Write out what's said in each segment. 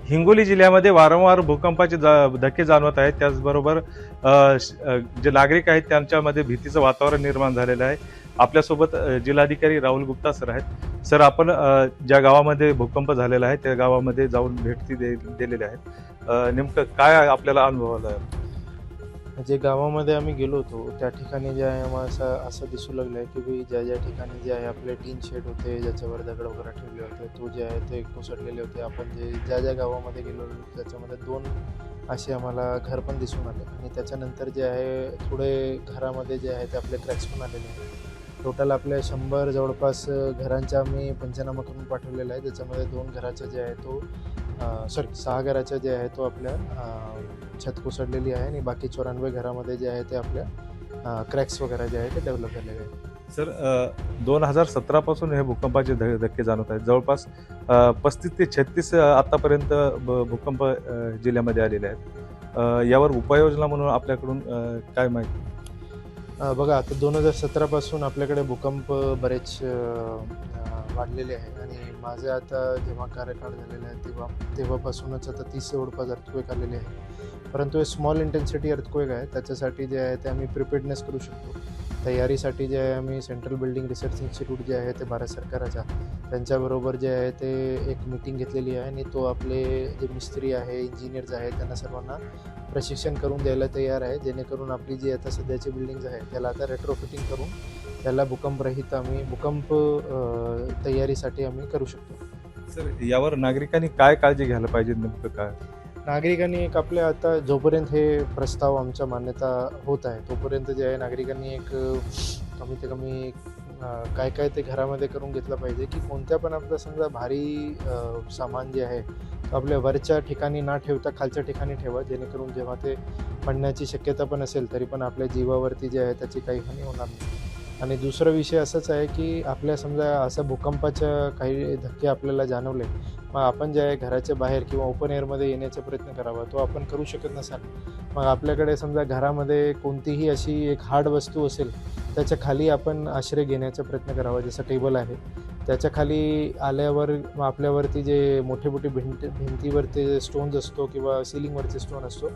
हिंगोली जिल्ह्यामध्ये वारंवार भूकंपाचे धक्के जाणवत आहेत. त्याचबरोबर जे नागरिक आहेत त्यांच्यामध्ये भीतीचं वातावरण निर्माण झालेलं आहे. आपल्यासोबत जिल्हाधिकारी राहुल गुप्ता सर आहेत. सर, आपण ज्या गावामध्ये भूकंप झालेला आहे त्या गावामध्ये जाऊन भेटी दिलेल्या आहेत. नेमकं काय आपल्याला अनुभव आला? जे गावामध्ये आम्ही गेलो होतो त्या ठिकाणी जे आहे आम्हाला असं दिसू लागलं आहे की ज्या ठिकाणी जे आहे आपले टीन शेड होते, ज्याच्यावर दगड वगैरे ठेवले होते, तो जे आहे ते कोसळलेले होते. आपण ज्या गावामध्ये गेलो त्याच्यामध्ये 2 असे आम्हाला घर पण दिसून आले आणि त्याच्यानंतर जे आहे थोडे घरामध्ये जे आहे ते आपले क्रॅक्स पण आलेले आहेत. टोटल आपल्या 100 जवळपास घरांचा आम्ही पंचनामा करून पाठवलेला आहे. त्याच्यामध्ये 2 घराचा जे आहे तो 6 घराचा जे आहे तो आपल्या छत कोसळलेली आहे आणि बाकी 94 घरामध्ये जे आहे ते आपल्या क्रॅक्स वगैरे जे आहे ते डेव्हलप झालेले आहे. सर, 2017 पासून हे भूकंपाचे धक्के जाणवत आहेत. जवळपास 35 ते 36 आतापर्यंत भूकंप जिल्ह्यामध्ये आलेले आहेत. यावर उपाययोजना म्हणून आपल्याकडून काय माहिती? बघा, आता 2017 पासून आपल्याकडे भूकंप बरेच वाढलेले आहे आणि माझे आता जेव्हा कार्यकाळ झालेला आहे तेव्हापासूनच आता 30 जवळपास अर्थक्वेक आलेले आहे. परंतु हे स्मॉल इंटेन्सिटी अर्थक्वेक आहे. त्याच्यासाठी जे आहे ते आम्ही प्रिपेअर्डनेस करू शकतो. तयारीसाठी जे आहे आम्ही सेंट्रल बिल्डिंग रिसर्च इन्स्टिट्यूट जे आहे ते भारत सरकारच्या त्यांच्याबरोबर जे आहे ते एक मीटिंग घेतलेली आहे आणि तो आपले जे मिस्त्री आहे, इंजिनियर्स आहे, त्यांना सर्वांना प्रशिक्षण करून द्यायला तयार आहे, जेणेकरून आपली जी आता सध्याची बिल्डिंग्स आहे त्याला आता रेट्रोफिटिंग करून त्याला भूकंपरहित आम्ही भूकंप तयारीसाठी आम्ही करू शकतो. सर, यावर नागरिकांनी काय काळजी घ्यायला पाहिजे? नेमकं काय? नागरिकांनी एक आपल्या आता जोपर्यंत हे प्रस्ताव आमच्या मान्यता होत आहे तोपर्यंत जे आहे नागरिकांनी एक कमीत कमी काय काय ते घरामध्ये करून घेतलं पाहिजे की कोणत्या पण आपलं समजा भारी सामान जे आहे आपल्या वरच्या ठिकाणी ना ठेवता खालच्या ठिकाणी ठेवा, जेणेकरून जेव्हा ते पडण्याची शक्यता पण असेल तरी पण आपल्या जीवावरती जे आहे त्याची काही हानी होणार नाही. आणि दुसरा विषय असाच आहे की आपल्या समजा असं भूकंपाच्या काही धक्के आपल्याला जाणवले, मग आपण जे आहे घराच्या बाहेर किंवा ओपन एअरमध्ये येण्याचा प्रयत्न करावा. तो आपण करू शकत नसाल, मग आपल्याकडे समजा घरामध्ये कोणतीही अशी एक हार्ड वस्तू असेल त्याच्या खाली आपण आश्रय घेण्याचा प्रयत्न करावा. जसं टेबल आहे त्याच्या खाली आल्यावर मग आपल्यावरती जे मोठे मोठे भिंतीवर ते स्टोन्स असतो किंवा सिलिंगवरचे स्टोन असतो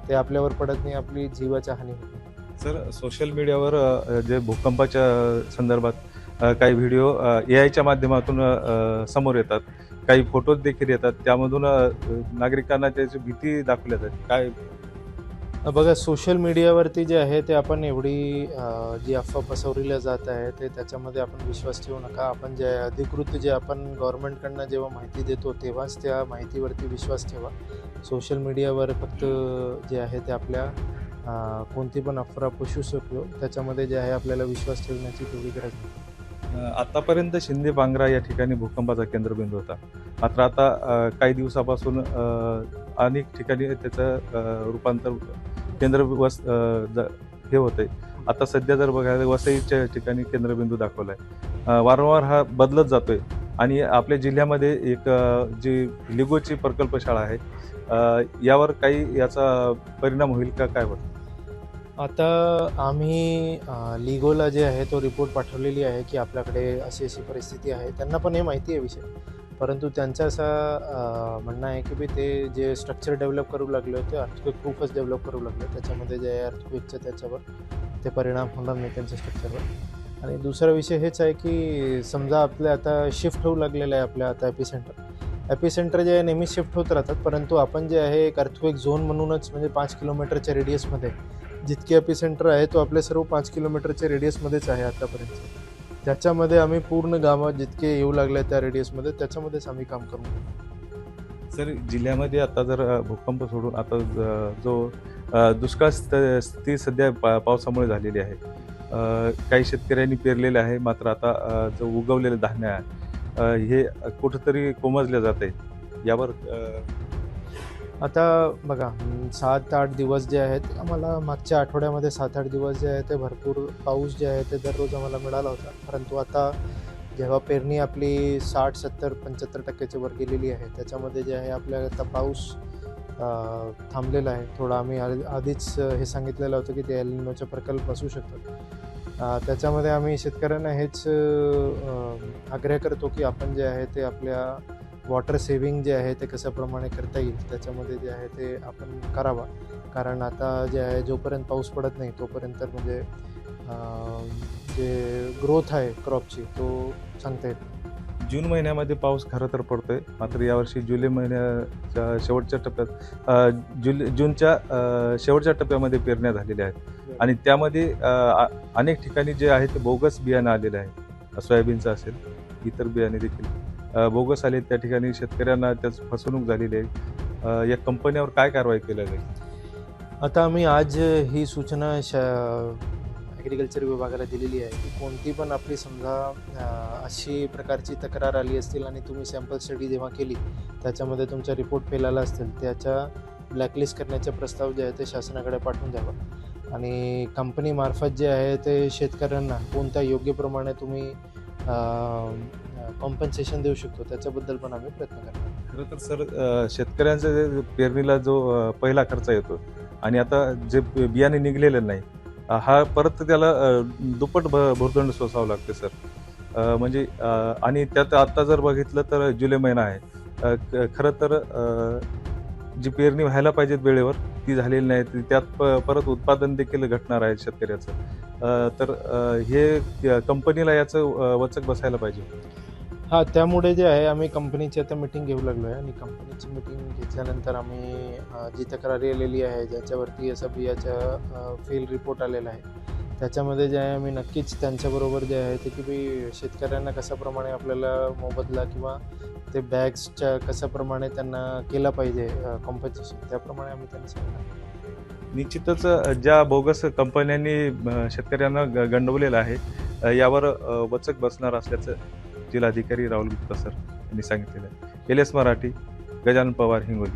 ते आपल्यावर पडत नाही, आपली जीवाच्या हानी होत नाही. सर, सोशल मीडियावर जे भूकंपाच्या संदर्भात काही व्हिडिओ AI च्या माध्यमातून समोर येतात, काही फोटोज देखील येतात. त्यामधून नागरिकांना त्याची भीती दाखवली जाते. काय? बघा, सोशल मीडियावरती जे आहे ते आपण एवढी जी अफवा पसरवल्या जात आहे ते त्याच्यामध्ये आपण विश्वास ठेवू नका. आपण जे अधिकृत जे आपण गव्हर्नमेंटकडनं जेव्हा माहिती देतो तेव्हाच त्या माहितीवरती विश्वास ठेवा. सोशल मीडियावर फक्त जे आहे ते आपल्या कोणती पण अफवा पसरू शकतो, त्याच्यामध्ये जे आहे आपल्याला विश्वास ठेवण्याची तेवढी गरज नाही. आतापर्यंत शिंदे पांगरा या ठिकाणी भूकंपाचा केंद्रबिंदू होता. मात्र आता काही दिवसापासून अनेक ठिकाणी त्याचं रूपांतर हे होतंय. आता सध्या जर बघायला वसईच्या ठिकाणी केंद्रबिंदू दाखवला आहे. वारंवार हा बदलत जातोय आणि आपल्या जिल्ह्यामध्ये एक जी लिगोची प्रकल्पशाळा आहे, यावर काही याचा परिणाम होईल का? काय वाटतं? आता आम्ही लिगोला जे आहे तो रिपोर्ट पाठवलेली आहे की आपल्याकडे अशी अशी परिस्थिती आहे. त्यांना पण हे माहिती आहे विषय, परंतु त्यांचं असं म्हणणं आहे की ते जे स्ट्रक्चर डेव्हलप करू लागले होते अर्थक्वेक प्रूफच डेव्हलप करू लागले, त्याच्यामध्ये जे आहे अर्थक्वेकचं त्याच्यावर ते परिणाम होणार नाही त्यांच्या स्ट्रक्चरवर. आणि दुसरा विषय हेच आहे की समजा आपल्या आता शिफ्ट होऊ लागलेलं आहे आपल्या आता एपिसेंटर जे आहे नेहमी शिफ्ट होत राहतात, परंतु आपण जे आहे एक अर्थक्वेक झोन म्हणूनच म्हणजे 5 किलोमीटरच्या रेडियसमध्ये जितके एपिसेंटर आहे तो आपले सर्व 5 किलोमीटरच्या रेडियसमध्येच आहे आतापर्यंत. त्याच्यामध्ये आम्ही पूर्ण गावात जितके येऊ लागले त्या रेडियसमध्ये त्याच्यामध्येच आम्ही काम करून घेऊ. सर, जिल्ह्यामध्ये आता जर भूकंप सोडून आता जो दुष्काळ स्थिती सध्या पावसामुळे झालेली आहे. काही शेतकऱ्यांनी पेरलेले आहे, मात्र आता जो उगवलेलं धान्य आहे हे कुठंतरी कोमजलं जात आहे. यावर आता बघा, 7-8 दिवस जे आहेत आम्हाला मागच्या आठवड्यामध्ये 7-8 दिवस जे आहे ते भरपूर पाऊस जे आहे ते दररोज आम्हाला मिळाला होता. परंतु आता जेव्हा पेरणी आपली 60-70-75% वर गेलेली आहे त्याच्यामध्ये जे आहे आपल्या आता पाऊस थांबलेला आहे. थोडा आम्ही आधीच हे सांगितलेलं होतं की ते एल निनोचे प्रकल्प असू शकतात. त्याच्यामध्ये आम्ही शेतकऱ्यांना हेच आग्रह करतो की आपण जे आहे ते आपल्या वॉटर सेव्हिंग जे आहे ते कशाप्रमाणे करता येईल त्याच्यामध्ये जे आहे ते आपण करावा. कारण आता जे आहे जोपर्यंत पाऊस पडत नाही तोपर्यंत म्हणजे जे ग्रोथ आहे क्रॉपची तो सांगता येत नाही. जून महिन्यामध्ये पाऊस खरं तर पडतोय, मात्र यावर्षी जुलै महिन्याच्या शेवटच्या टप्प्यात जूनच्या शेवटच्या टप्प्यामध्ये पेरण्या झालेल्या आहेत आणि त्यामध्ये अनेक ठिकाणी जे आहे ते बोगस बियाणं आलेलं आहे. सोयाबीनचं असेल, इतर बियाणे देखील बोगस आले. त्या ठिकाणी शेतकऱ्यांना त्याच फसवणूक झालेली आहे. या कंपन्यावर काय कारवाई केल्या जाईल? आता आम्ही आज ही सूचना ॲग्रिकल्चर विभागाला दिलेली आहे की कोणती पण आपली समजा अशी प्रकारची तक्रार आली असतील आणि तुम्ही सॅम्पल स्टडी जेव्हा केली त्याच्यामध्ये तुमचा रिपोर्ट फेल आला असेल त्याच्या ब्लॅकलिस्ट करण्याचे प्रस्ताव जे आहे ते शासनाकडे पाठवून द्यावा आणि कंपनीमार्फत जे आहे ते शेतकऱ्यांना कोणत्या योग्य प्रमाणे तुम्ही कॉम्पन्सेशन देऊ शकतो त्याच्याबद्दल पण आम्ही प्रयत्न करणार. खरं तर सर, शेतकऱ्यांचा जे पेरणीला जो पहिला खर्च येतो आणि आता जे बियाणे निघलेलं नाही, हा परत त्याला दुप्पट भुर्दंड सोसावं लागते सर. म्हणजे आणि त्यात आता जर बघितलं तर जुलै महिना आहे. खरं तर जी पेरणी व्हायला पाहिजेत वेळेवर ती झालेली नाही. त्यात परत उत्पादन देखील घटणार आहे शेतकऱ्याचं. तर हे कंपनीला याचं वचक बसायला पाहिजे. हां, त्यामुळे जे आहे आम्ही कंपनीची आता मीटिंग घेऊ लागलो आहे आणि कंपनीची मीटिंग घेतल्यानंतर आम्ही जी तक्रारी आलेली आहे ज्याच्यावरती असं बियाचा फेल रिपोर्ट आलेला आहे त्याच्यामध्ये जे आहे आम्ही नक्कीच त्यांच्याबरोबर जे आहे ते की शेतकऱ्यांना कशाप्रमाणे आपल्याला मोबदला किंवा ते बॅग्सच्या कशाप्रमाणे त्यांना केलं पाहिजे कॉम्पन्सेशन त्याप्रमाणे आम्ही त्यांना सांगणार. निश्चितच ज्या बोगस कंपन्यांनी शेतकऱ्यांना गंडवलेलं आहे यावर वचक बसणार असल्याचं जिल्हाधिकारी राहुल गुप्ता सर यांनी सांगितलेलं आहे. LS मराठी, गजानन पवार, हिंगोली.